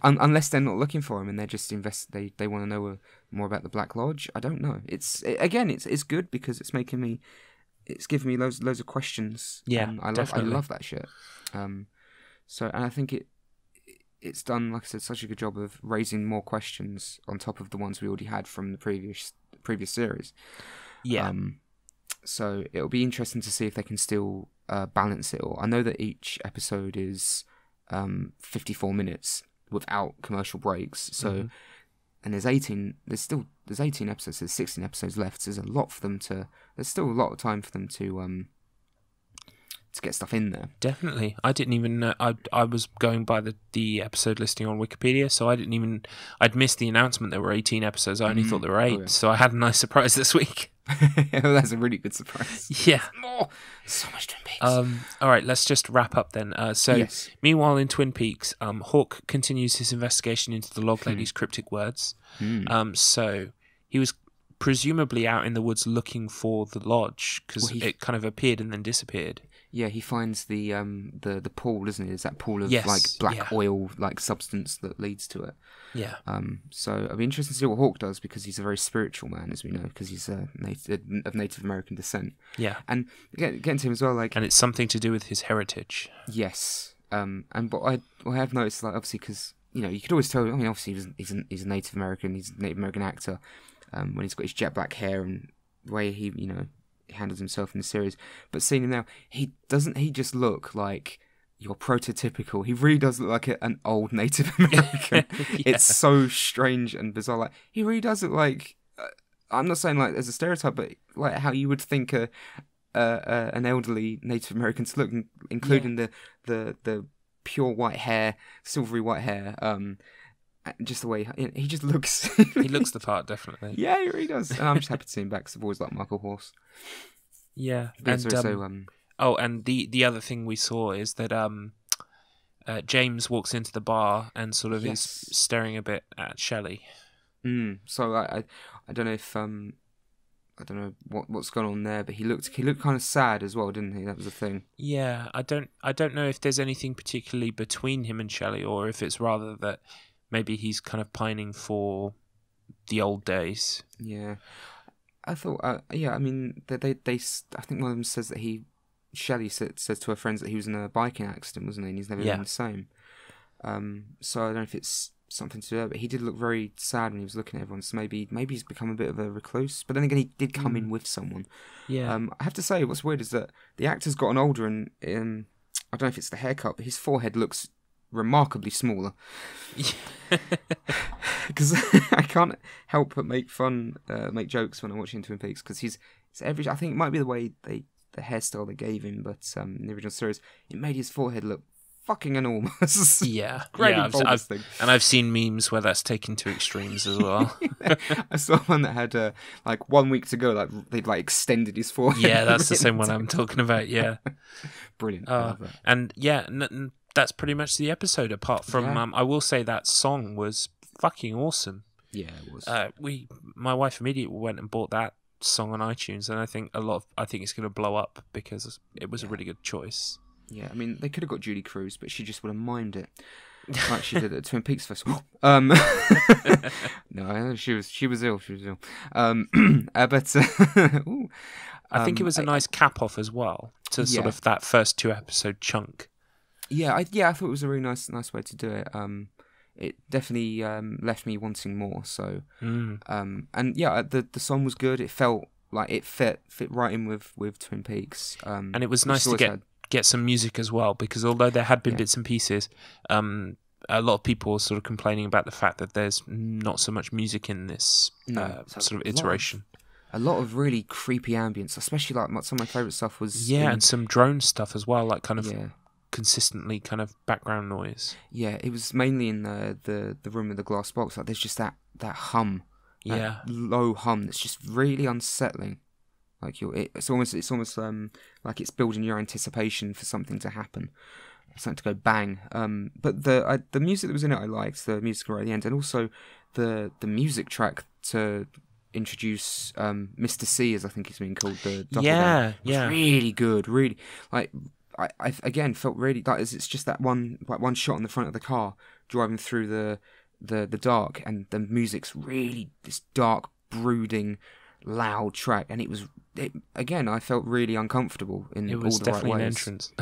unless they're not looking for him and they're just they want to know more about the Black Lodge. I don't know. It's good because it's giving me loads of questions. Yeah, I love that shit. So and I think it's done, like I said, such a good job of raising more questions on top of the ones we already had from the previous series. Yeah. So it'll be interesting to see if they can still balance it all. I know that each episode is 54 minutes without commercial breaks. So and there's 18 episodes. There's 16 episodes left. So there's a lot for them to. There's still a lot of time for them to get stuff in there. Definitely. I didn't even know. I was going by the episode listing on Wikipedia, so I'd missed the announcement there were 18 episodes. I only thought there were 8, yeah. So I had a nice surprise this week. Well, that's a really good surprise. Yeah. Oh, so much Twin Peaks. All right, let's just wrap up then. Yes. Meanwhile in Twin Peaks, Hawk continues his investigation into the Log Lady's cryptic words. So he was presumably out in the woods looking for the lodge because it kind of appeared and then disappeared. Yeah, he finds the pool, isn't it? It's that pool of black oil substance that leads to it. Yeah. So it'll be interesting to see what Hawk does because he's a very spiritual man, as we know, because he's of Native American descent. Yeah. And getting to him as well, and it's something to do with his heritage. Yes. But I have noticed, obviously, because you could always tell. I mean, obviously he's a Native American. He's a Native American actor. When he's got his jet black hair and the way he handles himself in the series, but seeing him now, he just look like your prototypical. He really does look like an old Native American. Yeah. It's so strange and bizarre. Like he really does look like. I'm not saying like as a stereotype, but like how you would think an elderly Native American to look, including the pure white hair, silvery white hair. Just the way he just looks. He looks the part, definitely. Yeah, he really does. And I'm just happy to see him back because I've always liked Michael Horse. Yeah. And and the other thing we saw is that James walks into the bar and sort of is staring a bit at Shelley. So I don't know if I don't know what's gone on there, but he looked kind of sad as well, didn't he? That was the thing. Yeah, I don't know if there's anything particularly between him and Shelley, or if it's rather that maybe he's kind of pining for the old days. Yeah, I thought. I mean, they. I think one of them says that Shelley says to her friends that he was in a biking accident, wasn't he? And he's never been the same. So I don't know if it's something to do with that, but he did look very sad when he was looking at everyone. So maybe he's become a bit of a recluse. But then again, he did come in with someone. Yeah. I have to say, what's weird is that the actor's gotten older, and I don't know if it's the haircut, but his forehead looks remarkably smaller. Because I can't help but make jokes when I'm watching Twin Peaks, because I think it might be the way the hairstyle they gave him, but in the original series it made his forehead look fucking enormous. Yeah, thing. And I've seen memes where that's taken to extremes as well. I saw one that had 1 week to go, like they'd extended his forehead. Yeah, that's the same one I'm talking about. Yeah, brilliant. And yeah. That's pretty much the episode. Apart from, I will say that song was fucking awesome. Yeah, it was. My wife immediately went and bought that song on iTunes, and I think it's going to blow up because it was a really good choice. Yeah, I mean, they could have got Julie Cruz, but she just would have mimed it, like she did at Twin Peaks Festival. No, she was ill. But ooh, I think it was a nice cap off as well to sort of that first 2 episode chunk. Yeah, I thought it was a really nice way to do it. It definitely left me wanting more. So, and yeah, the song was good. It felt like it fit right in with Twin Peaks. And it was nice to get some music as well, because although there had been bits and pieces, a lot of people were sort of complaining about the fact that there's not so much music in this sort of iteration. A lot of really creepy ambience, especially like some of my favourite stuff was and some drone stuff as well, like kind of consistently kind of background noise. Yeah, it was mainly in the room with the glass box. Like there's just that hum, low hum that's just really unsettling. Like it's almost like it's building your anticipation for something to happen, something to go bang. But the music that was in it, I liked the music right at the end, and also the music track to introduce Mr. C, as I think he's being called, the doppelganger. Was really good. Really, like I again felt really like it's just that one shot on the front of the car driving through the dark, and the music's really this dark, brooding, loud track, and again I felt really uncomfortable in all the right ways. It was definitely an entrance.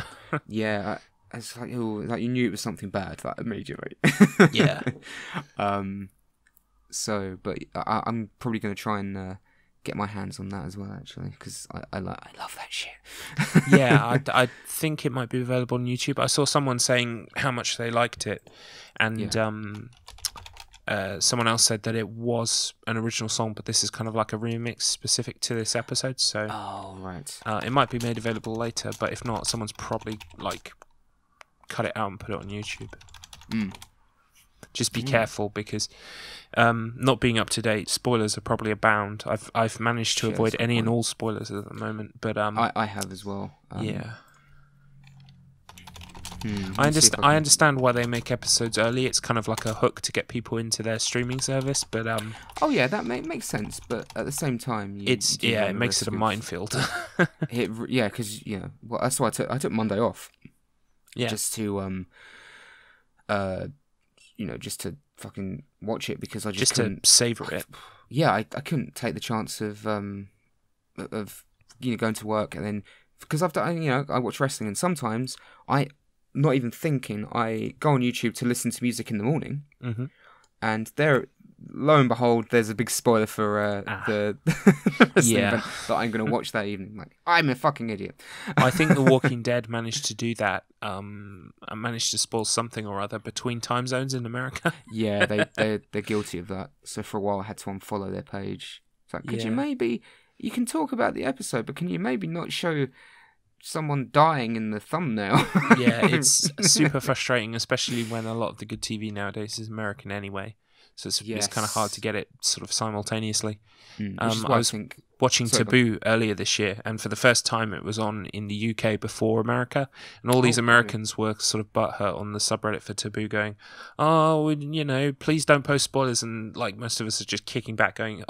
It's like, like you knew it was something bad, like immediately. So, but I'm probably going to try and get my hands on that as well, actually, because I love that shit. I think it might be available on YouTube. I saw someone saying how much they liked it, and someone else said that it was an original song, but this is kind of like a remix specific to this episode. So, it might be made available later, but if not, someone's probably like cut it out and put it on YouTube. Just be careful, because not being up to date, spoilers are probably abound. I've managed to avoid any and all spoilers at the moment, but I have as well. I understand why they make episodes early. It's kind of like a hook to get people into their streaming service, but that makes sense. But at the same time, it makes it a minefield. Because that's why I took Monday off. Just to just to fucking watch it, because I just couldn't savor it. I couldn't take the chance of going to work, and then because I've done I watch wrestling, and sometimes not even thinking, I go on YouTube to listen to music in the morning, and there, lo and behold, there's a big spoiler for the wrestling event that I'm going to watch that evening. Like, I'm a fucking idiot. I think The Walking Dead managed to do that. I managed to spoil something or other between time zones in America. They're guilty of that. So for a while, I had to unfollow their page. It's like, you can talk about the episode, but can you maybe not show someone dying in the thumbnail? It's super frustrating, especially when a lot of the good TV nowadays is American anyway. So it's kind of hard to get it sort of simultaneously. I was watching Taboo earlier this year, and for the first time it was on in the UK before America, and all these Americans were sort of butthurt on the subreddit for Taboo, going, please don't post spoilers, and like most of us are just kicking back going,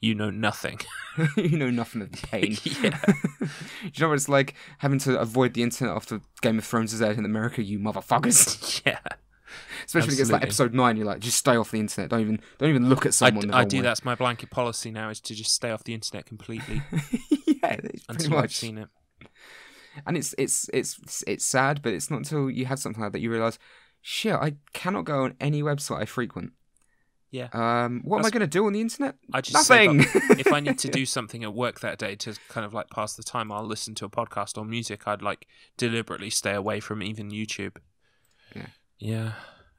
you know nothing. You know nothing of the pain. Do you know what it's like having to avoid the internet after Game of Thrones is out in America, you motherfuckers? Especially against like episode 9, you're like, just stay off the internet. Don't even look at someone. I do. That's my blanket policy now, is to just stay off the internet completely. Until I've seen it. And it's sad, but it's not until you have something like that you realise, shit, I cannot go on any website I frequent. What am I going to do on the internet? Nothing. If I need to do something at work that day to kind of like pass the time, I'll listen to a podcast or music. I'd like deliberately stay away from even YouTube. Yeah.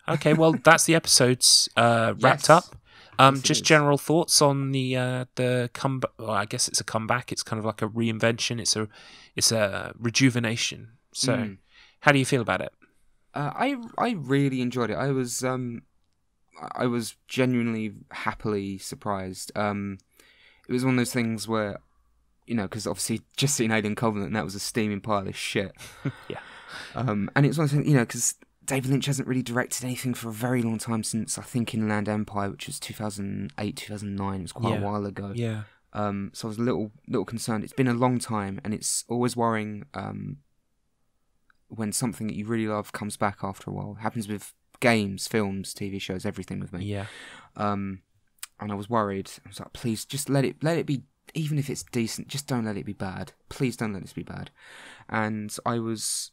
Okay, well, that's the episode's wrapped up. Just general thoughts on the comeback. Well, I guess it's a comeback. It's kind of like a reinvention. It's a rejuvenation. So, how do you feel about it? I really enjoyed it. I was genuinely happily surprised. It was one of those things where, because obviously just seeing Alien Covenant, that was a steaming pile of shit. And it's one of those things, because David Lynch hasn't really directed anything for a very long time, since I think Inland Empire, which was 2008, 2009. It was quite a while ago. So I was a little concerned. It's been a long time, and it's always worrying when something that you really love comes back after a while. It happens with games, films, TV shows, everything with me. And I was worried. I was like, please, just let it be. Even if it's decent, just don't let it be bad. Please don't let this be bad. And I was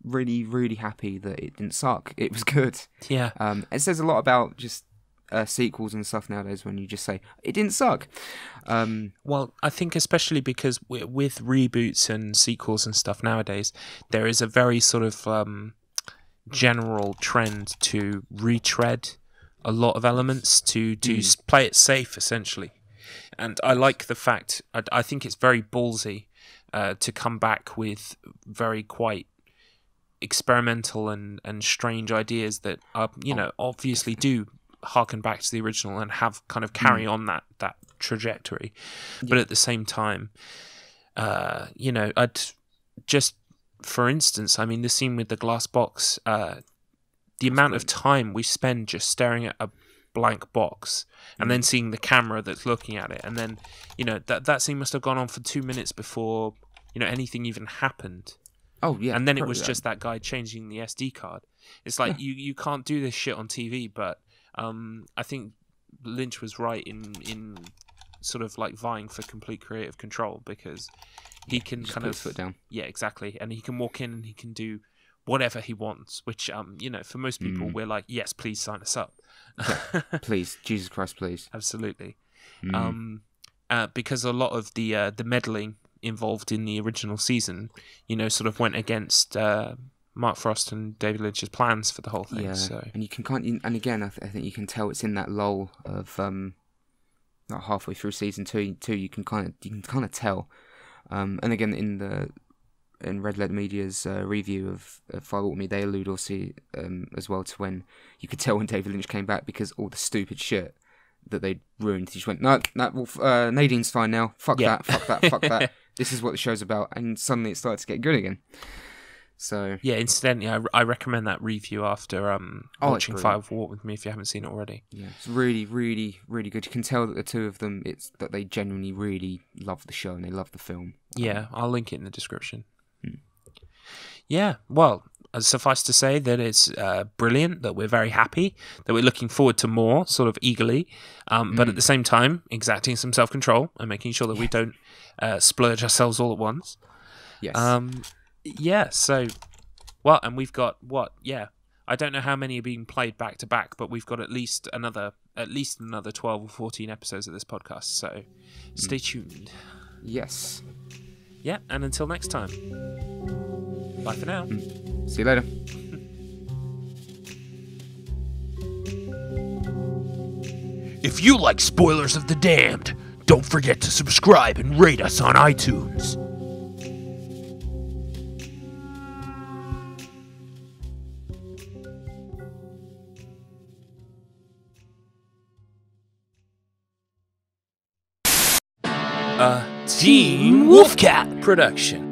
really, really happy that it didn't suck. It was good. It says a lot about just sequels and stuff nowadays when you just say it didn't suck. Well, I think especially because with reboots and sequels and stuff nowadays, there is a very sort of general trend to retread a lot of elements to play it safe, essentially. And I like the fact, I think it's very ballsy to come back with very quite experimental and strange ideas that are, obviously do harken back to the original and have kind of carry on that trajectory. But at the same time, I'd just, for instance, I mean, the scene with the glass box, the amount of time we spend just staring at a blank box and then seeing the camera that's looking at it, and then that scene must have gone on for 2 minutes before anything even happened. Oh yeah, and then it was just that guy changing the SD card. It's like you can't do this shit on TV, but I think Lynch was right in sort of like vying for complete creative control, because he can just kind put of his foot down. Yeah, exactly, and he can walk in and he can do whatever he wants, which for most people we're like, yes, please sign us up. Please, Jesus Christ, please. Absolutely. Because a lot of the meddling involved in the original season, sort of went against Mark Frost and David Lynch's plans for the whole thing. Yeah, so. And you can and again, I think you can tell it's in that lull of not halfway through season two. You can kind of tell. And again, in Red Letter Media's review of Firewalk With Me, they allude also as well to when you could tell when David Lynch came back, because all the stupid shit that they'd ruined, he just went, no, Nadine's fine now. Fuck that. This is what the show's about. And suddenly it started to get good again. So yeah, incidentally, I recommend that review after watching Firewalk With Me if you haven't seen it already. Yeah, it's really, really, really good. You can tell that the two of them, it's that they genuinely really love the show and they love the film. Yeah, I'll link it in the description. Yeah, well, suffice to say that it's brilliant, that we're very happy, that we're looking forward to more, sort of eagerly, but at the same time, exacting some self-control and making sure that we don't splurge ourselves all at once. Yes. So, well, and we've got, I don't know how many are being played back to back, but we've got at least another 12 or 14 episodes of this podcast, so stay tuned. Yes. Yeah, and until next time. Bye for now. See you later. If you like Spoilers of the Damned, don't forget to subscribe and rate us on iTunes. Team Wolfcat production.